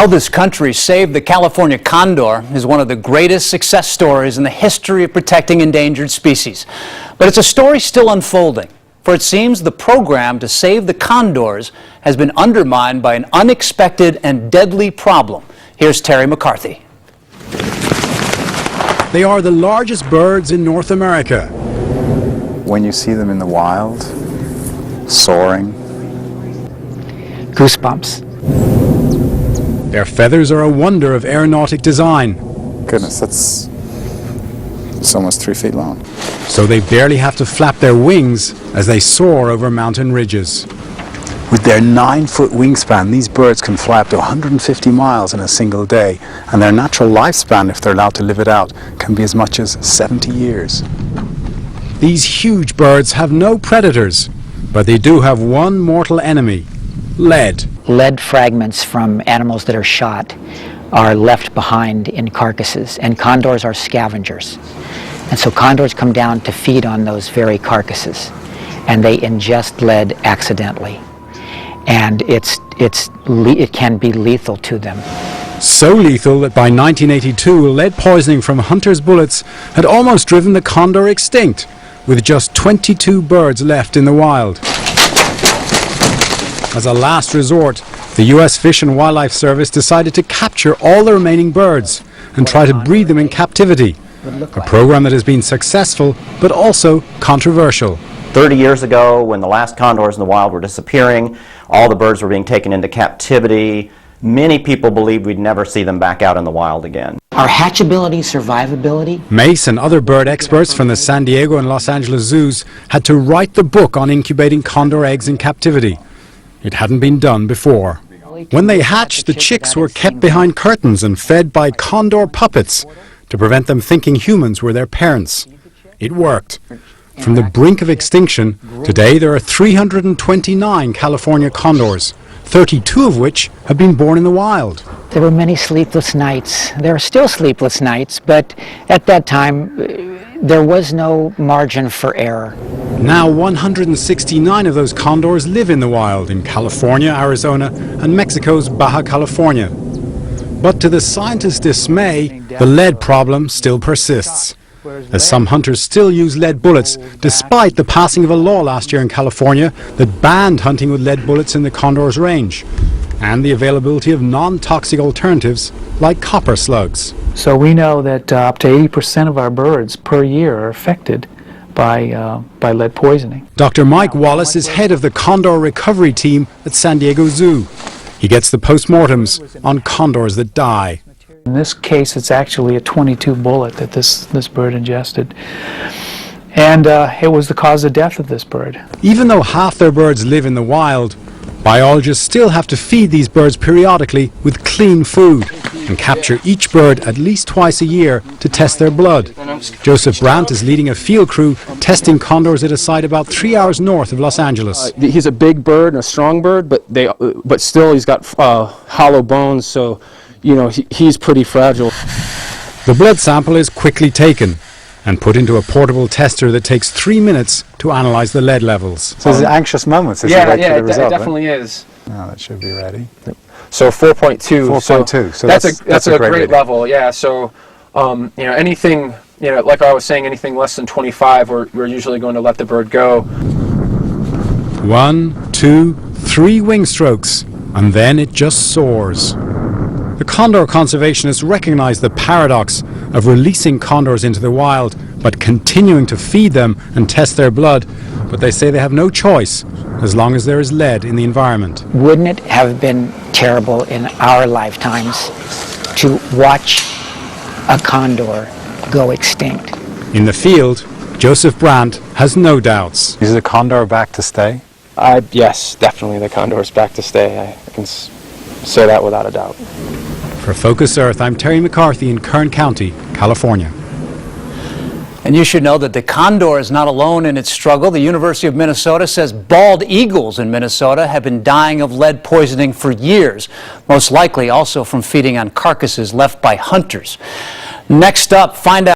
How this country saved the California condor is one of the greatest success stories in the history of protecting endangered species. But it's a story still unfolding, for it seems the program to save the condors has been undermined by an unexpected and deadly problem. Here's Terry McCarthy. They are the largest birds in North America. When you see them in the wild, soaring, goosebumps. Their feathers are a wonder of aeronautic design. goodness, it's almost 3 feet long. So they barely have to flap their wings as they soar over mountain ridges. With their 9-foot wingspan, these birds can fly up to 150 miles in a single day, and their natural lifespan, if they're allowed to live it out, can be as much as 70 years. These huge birds have no predators, but they do have one mortal enemy: lead. Lead fragments from animals that are shot are left behind in carcasses, and condors are scavengers. And so condors come down to feed on those very carcasses, and they ingest lead accidentally. And it can be lethal to them. So lethal that by 1982, lead poisoning from hunters' bullets had almost driven the condor extinct, with just 22 birds left in the wild. As a last resort, the U.S. Fish and Wildlife Service decided to capture all the remaining birds and try to breed them in captivity, a program that has been successful but also controversial. 30 years ago, when the last condors in the wild were disappearing, all the birds were being taken into captivity. Many people believed we'd never see them back out in the wild again. Our hatchability, survivability. Mace and other bird experts from the San Diego and Los Angeles zoos had to write the book on incubating condor eggs in captivity. It hadn't been done before. When they hatched, the chicks were kept behind curtains and fed by condor puppets to prevent them thinking humans were their parents. It worked. From the brink of extinction, today there are 329 California condors, 32 of which have been born in the wild. There were many sleepless nights. There are still sleepless nights, but at that time there was no margin for error. Now 169 of those condors live in the wild in California, Arizona, and Mexico's Baja California. But to the scientists' dismay, the lead problem still persists, as some hunters still use lead bullets, despite the passing of a law last year in California that banned hunting with lead bullets in the condor's range, and the availability of non-toxic alternatives like copper slugs. So we know that up to 80% of our birds per year are affected by lead poisoning. Dr. Mike Wallace is head of the condor recovery team at San Diego Zoo. He gets the postmortems on condors that die. In this case, it's actually a .22 bullet that this bird ingested. And it was the cause of death of this bird. Even though half their birds live in the wild, biologists still have to feed these birds periodically with clean food and capture each bird at least twice a year to test their blood. Joseph Brandt is leading a field crew testing condors at a site about 3 hours north of Los Angeles. He's a big bird and a strong bird, but still he's got hollow bones, so you know he's pretty fragile. The blood sample is quickly taken and put into a portable tester that takes 3 minutes to analyze the lead levels. So there's anxious moments as you wait for the result. It definitely is. Now that should be ready. So 4.2. 4.2. So that's a great level. Yeah. So you know, anything, you know, like I was saying, anything less than 25, we're usually going to let the bird go. 1, 2, 3 wing strokes, and then it just soars. The condor conservationists recognize the paradox of releasing condors into the wild but continuing to feed them and test their blood, but they say they have no choice as long as there is lead in the environment. Wouldn't it have been terrible in our lifetimes to watch a condor go extinct? In the field, Joseph Brandt has no doubts. Is the condor back to stay? Yes, definitely the condor's back to stay. I can say that without a doubt. For Focus Earth, I'm Terry McCarthy in Kern County, California. And you should know that the condor is not alone in its struggle. The University of Minnesota says bald eagles in Minnesota have been dying of lead poisoning for years, most likely also from feeding on carcasses left by hunters. Next up, find out